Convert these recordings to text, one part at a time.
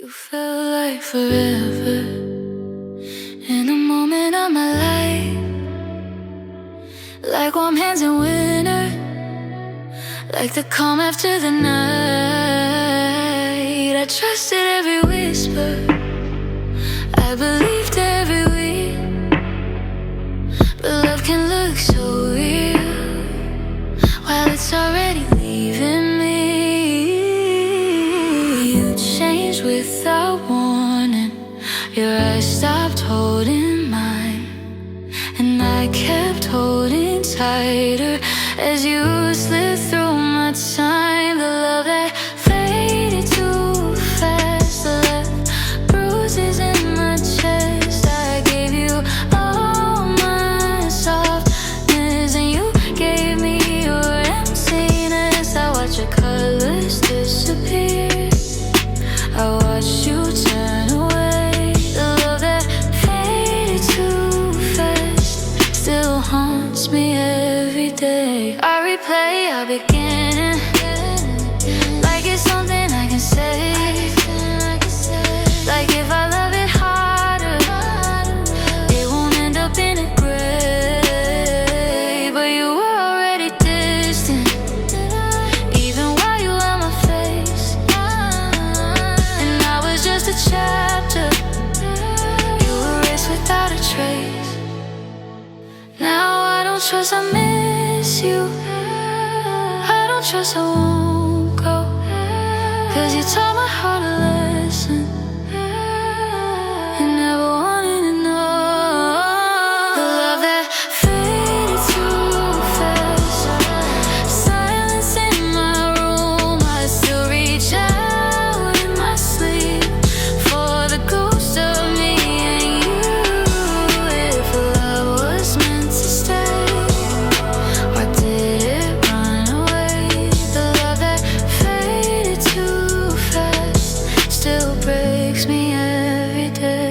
You felt like forever in a moment of my life, like warm hands in winter, like the calm after the night. I trusted every whisper, I believed every word, but love can look so real while it's already leaving me. You changed without warning, your eyes stopped holding mine, and I kept holding tighter as you slid through my time. The love that faded too fast left bruises in my chest. I gave you all my softness, and you gave me your emptiness. I watched your colors disappear, I watched you turn away. The love that faded too fast still haunts me every day. I replay our beginning like it's something I can say, like if I love it harder, it won't end up in a grave. But you were already distant, even while you held my face, and I was just a chapter you erased without a trace. Now I don't trust I miss you, I don't trust I won't go, 'cause you taught my heart a lesson you never wanted to know. The love that faded too fast, silence in my room. I still reach out in my sleep for the ghost of me and you. If love was meant to stay, or did it run away? The love that faded too fast still breaks me every day.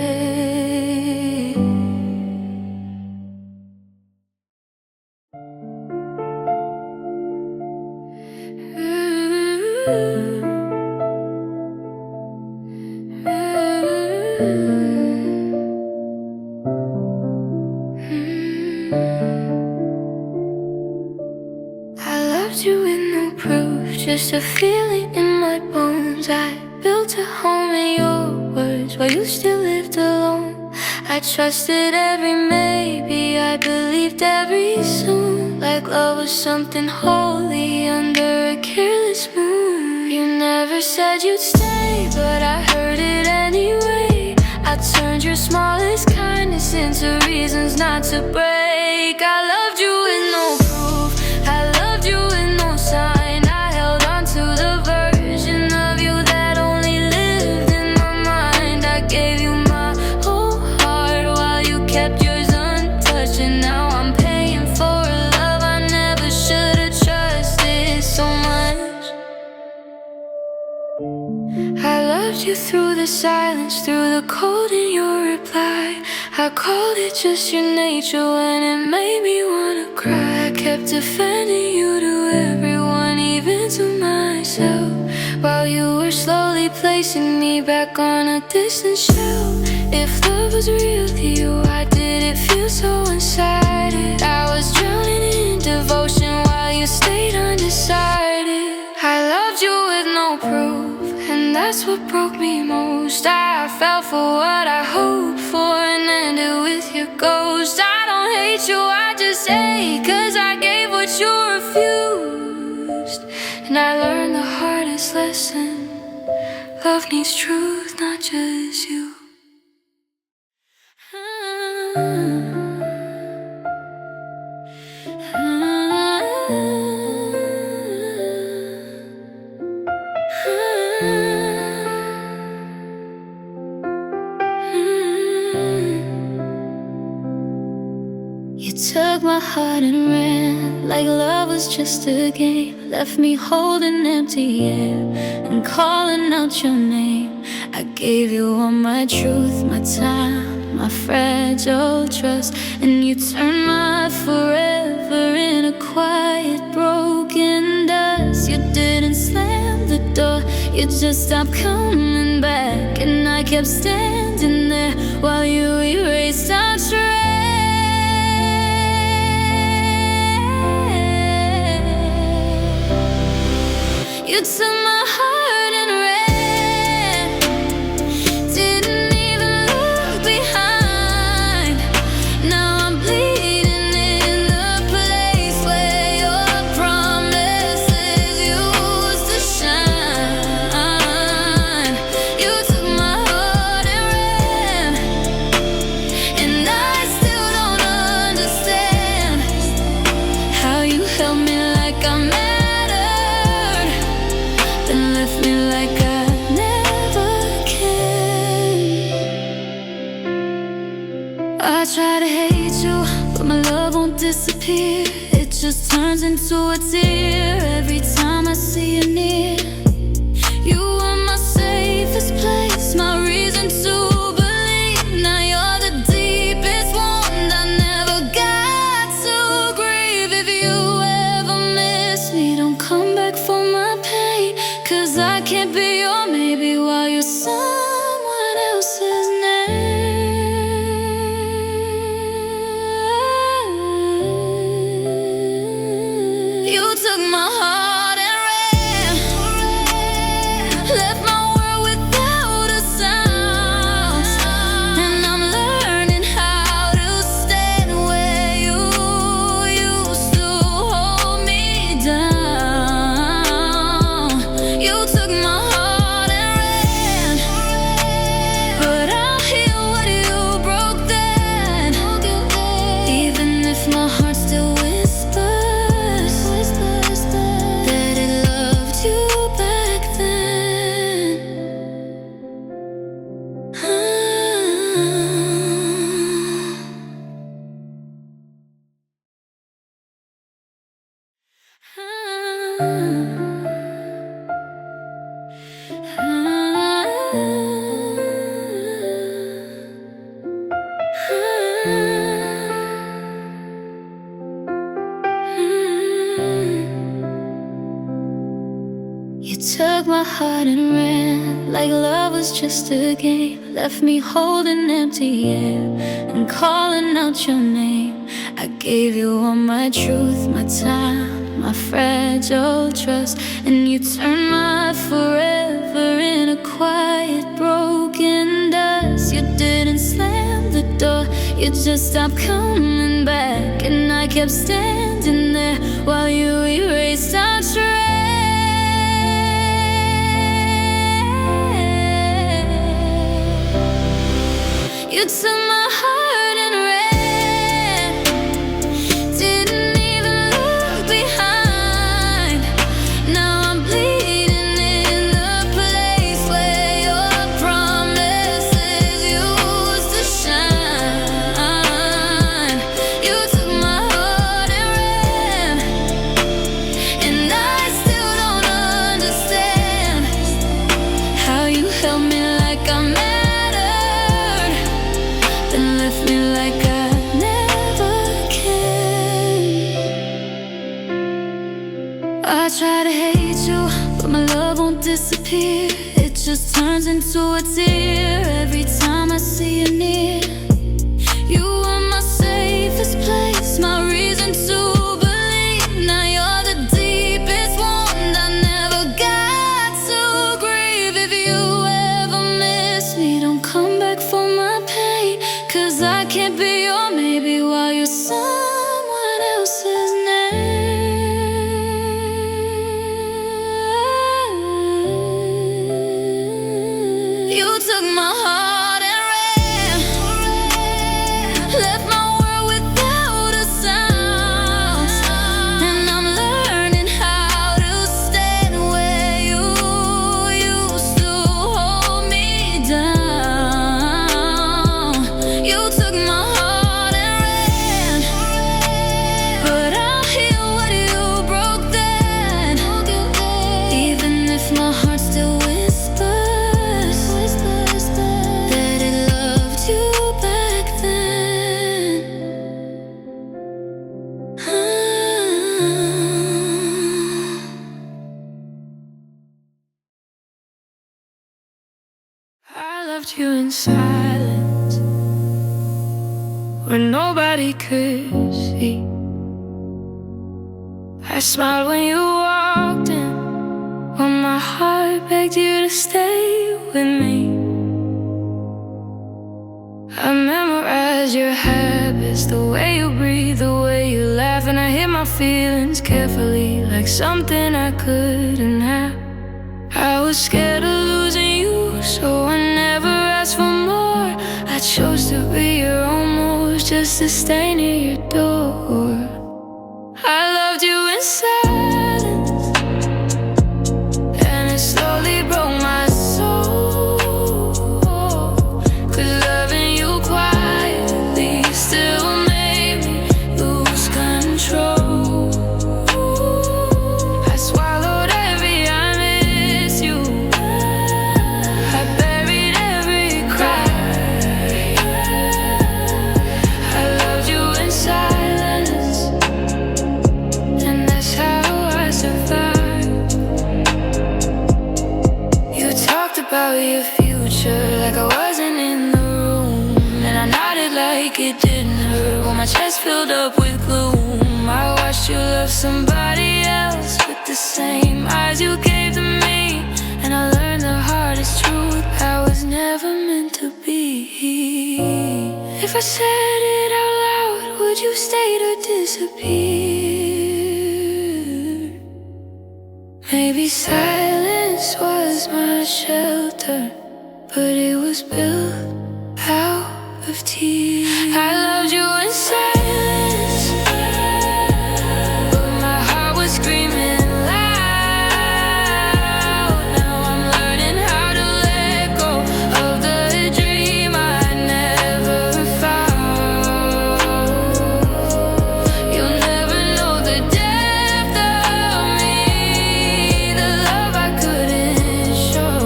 I loved you with no proof, just a feeling in my bones. I built a home in your words while you still lived alone. I trusted every maybe, I believed every soon, like love was something holy under a careless moon. You never said you'd stay, but I heard it anyway. I turned your smallest kindness into reasons not to break. I loved you with no proof, I loved you with no sign. I held on to the version of you that only lived in my mind. I gave you my whole heart while you kept yours untouched, and now I'm paying for a love I never should have trusted so much. I loved you through the silence, through the cold in your reply. I called it just your nature when it made me wanna cry. I kept defending you to everyone, even to myself, while you were slowly placing me back on a distant shelf. If love was real to you, why did it feel so one-sided? I was drowning in devotion while you stayed undecided. I loved you with no proof, and that's what broke me most. I fell for what I hoped for and ended with your ghost. I don't hate you, I just hate 'cause I gave what you refused, and I learned the hardest lesson: love needs truth, not just you. You took my heart and ran like love was just a game. Left me holding empty air and calling out your name. I gave you all my truth, my time, my fragile trust, and you turned my forever in a quiet broken dust. You didn't slam the door, you just stopped coming back, and kept standing there while you erased our trace. You took my heart and ran, didn't even look behind. Now I'm bleeding in the place where your promises used to shine. You took my heart and ran, and I still don't understand how you held me like I mattered, then left me like I never can. I try to hate you, but my love won't disappear. It just turns into a tear every time I see you near. You were my safest place, my reason to believe. Now you're the deepest wound I never got to grieve. If you ever miss me, don't come back for my pain, 'cause I can't be your maybe while you're someone else's name. You took my heart and ran, left my world without a sound. And I'm learning how to stand where you used to hold me down. You took my heart and ran, but I'll heal what you broke then. Even if my heart still whispers that it loved you back then. You took my heart and ran like love was just a game. Left me holding empty air and calling out your name. I gave you all my truth, my time, my fragile trust, and you turned my forever into quiet broken dust. You didn't slam the door, you just stopped coming back, and I kept standing there while you erased our trace. You took my heart and ran, didn't even look behind. Now I'm bleeding in the place where your promises used to shine. You took my heart and ran, and I still don't understand how you held me like I mattered, then left me like I never can. I try to hate you, but my love won't disappear. It just turns into a tear every time I see you near. You were my safest place, my reason to believe. Now you're the deepest wound I never got to grieve. If you ever miss me, don't come back for my pain, 'cause I can't be your maybe while you're someone else's name. You took my heart and ran, left my world without a sound. And I'm learning how to stand where you used to hold me down. You took my heart and ran, but I'll heal what you broke then. Even if my heart still whispers loved you in silence, when nobody could see. I smiled when you walked in, when my heart begged you to stay with me. I memorize your habits, the way you breathe, the way you laugh, and I hid my feelings carefully, like something I couldn't have. I was scared of losing you, so I never asked for more. I chose to be your almost, just to stay near your door. I loved you in silence, and it slowly broke my soul. 'Cause loving you quietly still made me lose control. I swallowed every I miss you, I buried every cry. I loved you in silence, and that's how I survived. You talked about your future like I wasn't in the room, and I nodded like it didn't hurt when my chest filled up with gloom. I watched you love somebody else with the same eyes you gave to me, and I learned the hardest truth: I was never meant to be. If I said it out loud, would you stay or disappear? Maybe silence was my shelter, but it was built out of tears. I loved you in silence, but my heart was screaming loud. Now I'm learning how to let go of the dream I never found. You'll never know the depth of me, the love I couldn't show.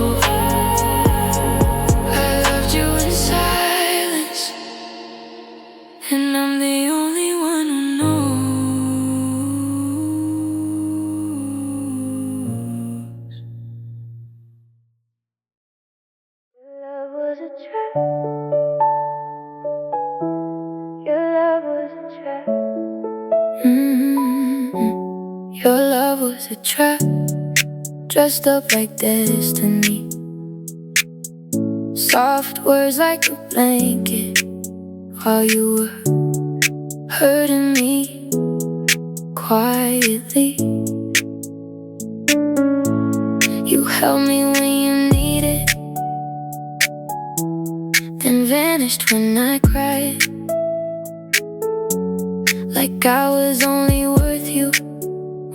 I loved you in silence, and I'm the only one who knows. Your love was a trap. Your love was a trap. Your love was a trap, dressed up like destiny. Soft words like a blanket, while you were hurting me quietly. You held me when you needed, then vanished when I cried, like I was only worth you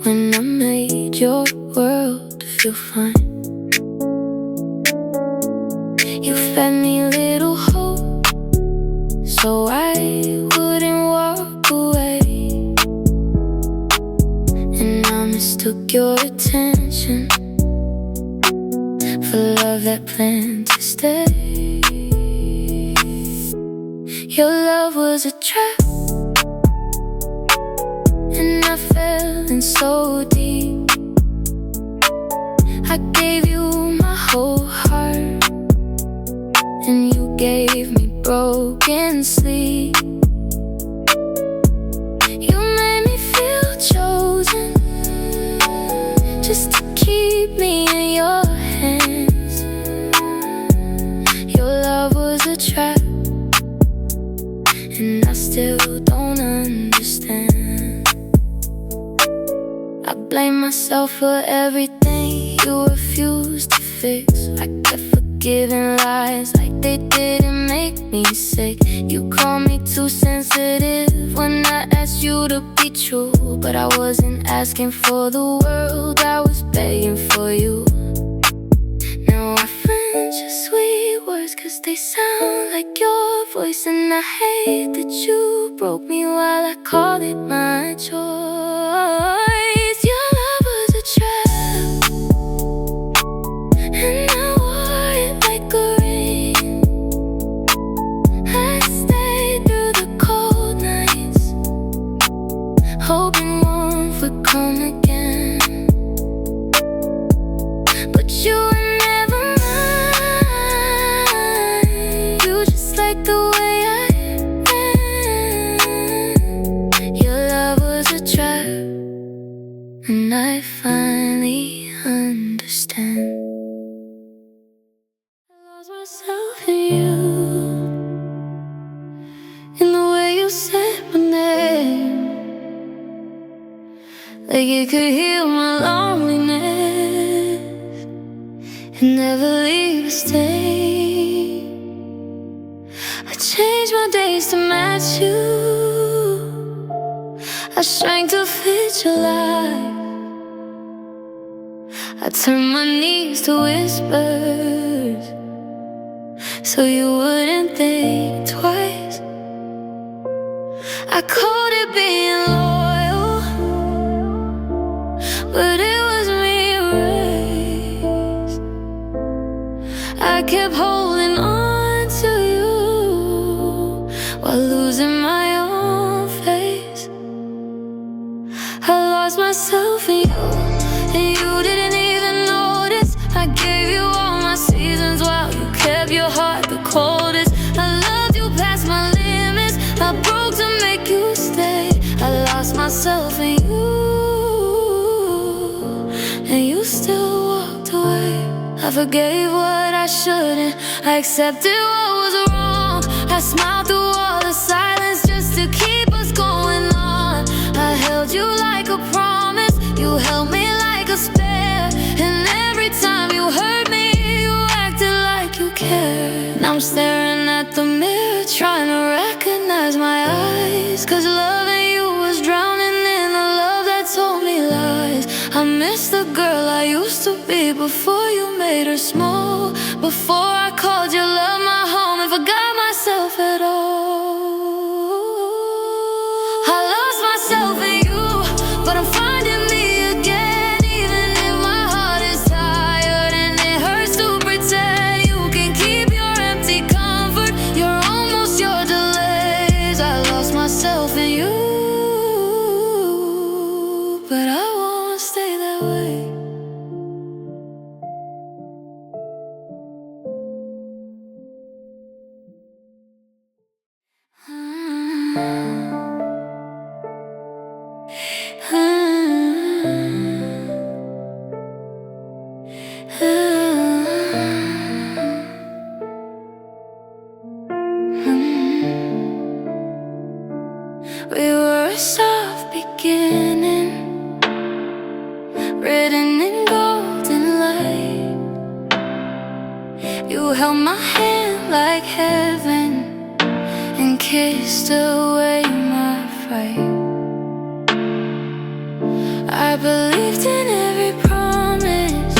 when I made your world feel fine. You fed me little hope, so I wouldn't walk away, and I mistook your attention for love that planned to stay. Your love was a trap, and I fell in so deep. I gave you my whole heart, and you gave me broken sleep. You made me feel chosen, just to keep me in your hands. Your love was a trap, and I still don't understand. I blame myself for everything you refused to fix. I kept forgiving lies like they didn't make me sick. You called me too sensitive when I asked you to be true, but I wasn't asking for the world, I was begging for you. Now our friends just sweet words, 'cause they sound like your voice, and I hate that you broke me while I called it my choice. Your love was a trap, and I wore it like a ring. I stayed through the cold nights, hoping warmth would come again, but you were never mine. lost myself in you, in the way you said my name, like it could heal my loneliness and never leave a stain. I changed my days to match you, I shrank to fit your life, I turned my knees to whispers so you wouldn't think twice. I called it being loyal, but it was me erased. I kept holding on to you while losing my own face. I lost myself in you, and you didn't even notice. I gave you all my seasons while you kept your heart the coldest. I loved you past my limits, I broke to make you stay. I lost myself in you, and you still walked away. I forgave what I shouldn't, I accepted what was wrong. I smiled through all the silence just to keep us going on. I held you like a promise, you held me like a spare, and every time you hurt me, you acted like you cared. Now I'm staring at the mirror, trying to recognize my eyes, 'cause loving you was drowning in the love that told me lies. I miss the girl I used to be before you made her small, before I called your love my home and forgot myself at all. I lost myself in you, but I'm finding me again, even if my heart is tired and it hurts to pretend. You can keep your empty comfort, you're almost your delays. I lost myself in you, but I won't stay that way. We were a soft beginning, written in golden light. You held my hand like heaven and kissed away my fright. I believed in every promise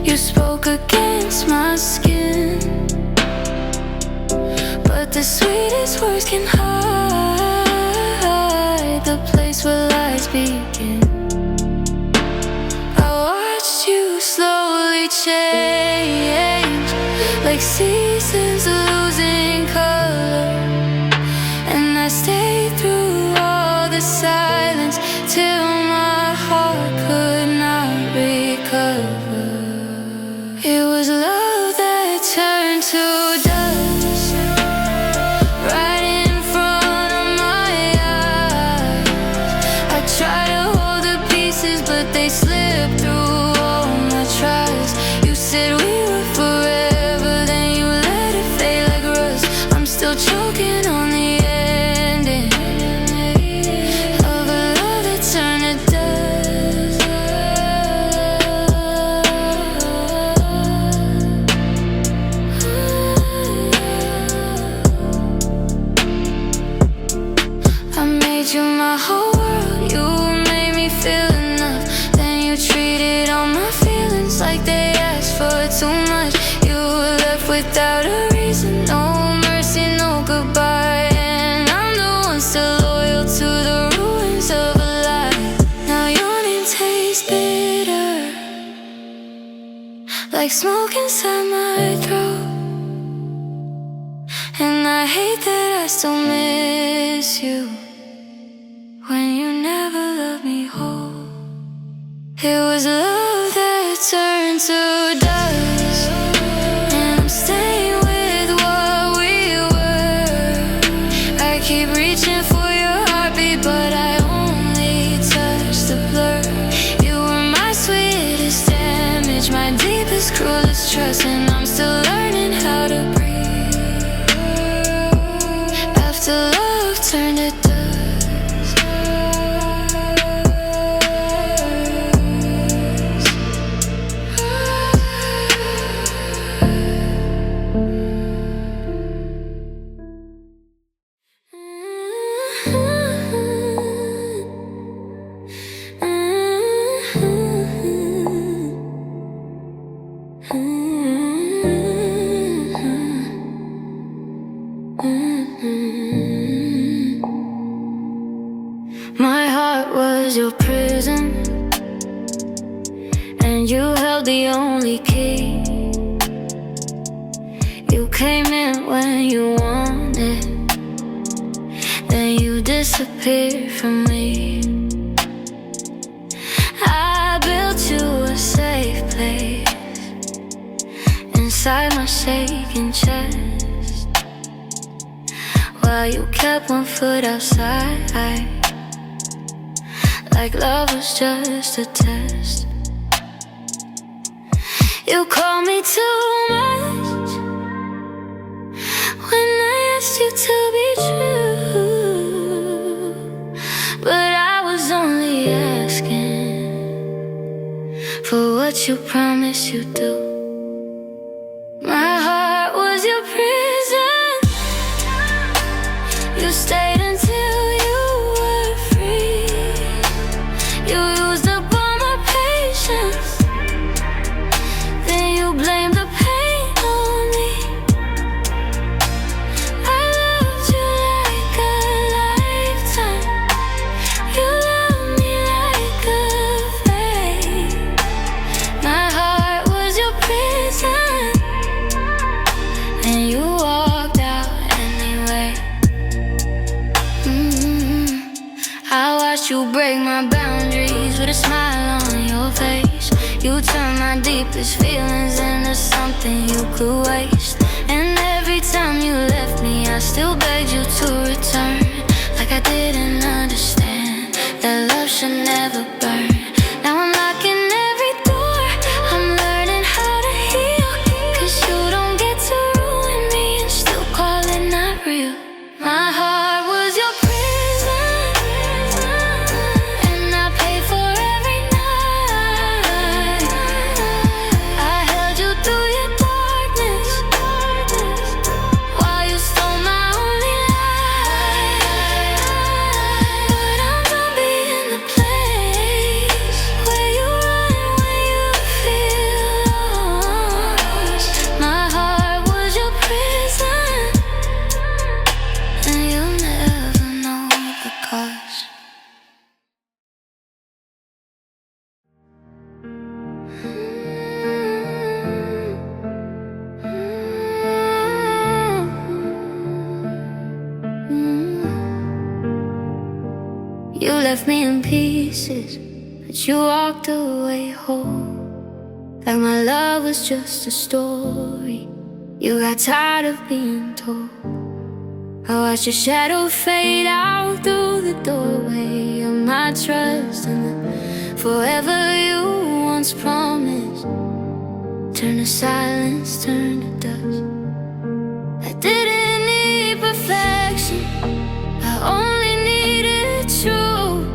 you spoke against my skin, but the sweetest words can hide the place where lies begin. I watched you slowly change, like seasons losing color, and I stayed through all the silence till my heart could not recover. It was love that turned to dust right in front of my eyes. I tried to hold the pieces, but they slipped through all my tries. You said we were forever, then you let it fade like rust. I'm still choking on the ending of a love that turned to dust. I made you my whole world, you made me feel enough. Then you treated all my feelings like they asked for too much. You left without a reason, no mercy, no goodbye. And I'm the one still loyal to the ruins of a lie. Now your name tastes bitter, like smoke inside my throat, and I hate that I still miss you when you never loved me whole. It was love that turned to dust, and I'm staying with what we were. I keep reaching for your heartbeat, but I only touch the blur. You were my sweetest damage, my deepest, cruelest trust, and I'm still came in when you wanted, then you disappeared from me. I built you a safe place inside my shaking chest, while you kept one foot outside, like love was just a test. You called me too much when I asked you to be true, but I was only asking for what you promised you'd do. My heart was your prison. You stayed until you were free. You used up all my patience, then you blamed the pain on me. I loved you like a lifetime. You loved me like a fate. My heart was your prison, and you walked out anyway. I watched you break my boundaries with a smile on your face. You turned my deepest feelings into something you could waste. And every time you left me, I still begged you to return, like I didn't understand that love should never burn. Now I'm locking every door, I'm learning how to heal, 'cause you don't get to ruin me and still call it not real. My heart was your prison, and I paid for every night. I held you through your darkness, while you stole my only light. But I'm done being the place where you run when you feel lost. My heart was your prison, and you'll never know the cost. You left me in pieces, but you walked away whole, like my love was just a story you got tired of being told. I watched your shadow fade out through the doorway of my trust, and the forever you once promised turned to silence, turned to dust. I didn't need perfection, I only needed truth,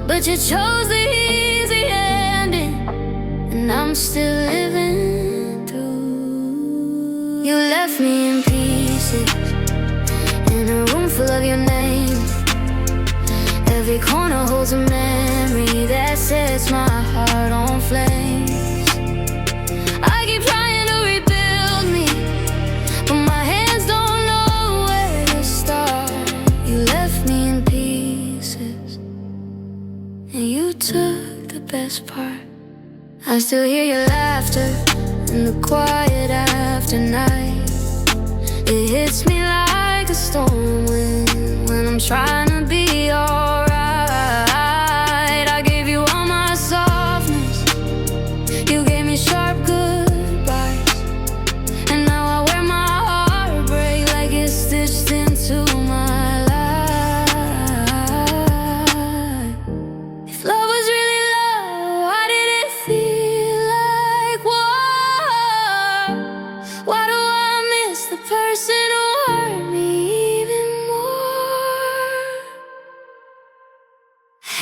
but you chose the easy ending, and I'm still living through. You left me in pieces, in a room full of your name. Every corner holds a memory that sets my heart on flames. I keep trying to rebuild me, but my hands don't know where to start. You left me in pieces, and you took the best part. I still hear your laughter in the quiet after night. It hits me like a storm when I'm trying to be alright. I gave you all my softness, you gave me sharp goodbyes, and now I wear my heartbreak like it's stitched into my life. If love was really love, why did it feel like war? Why do I miss the person who hurt me even more?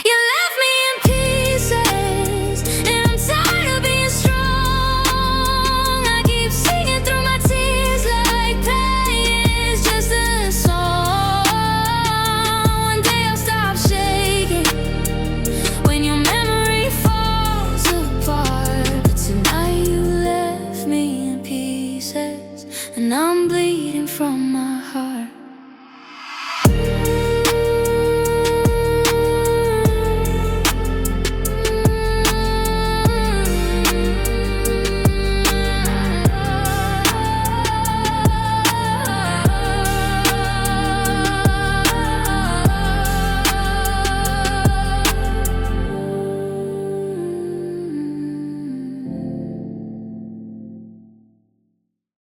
You left me in pieces, and I'm tired of being strong. I keep singing through my tears like pain is just a song. One day I'll stop shaking when your memory falls apart, but tonight you left me in pieces, and I'm bleeding from my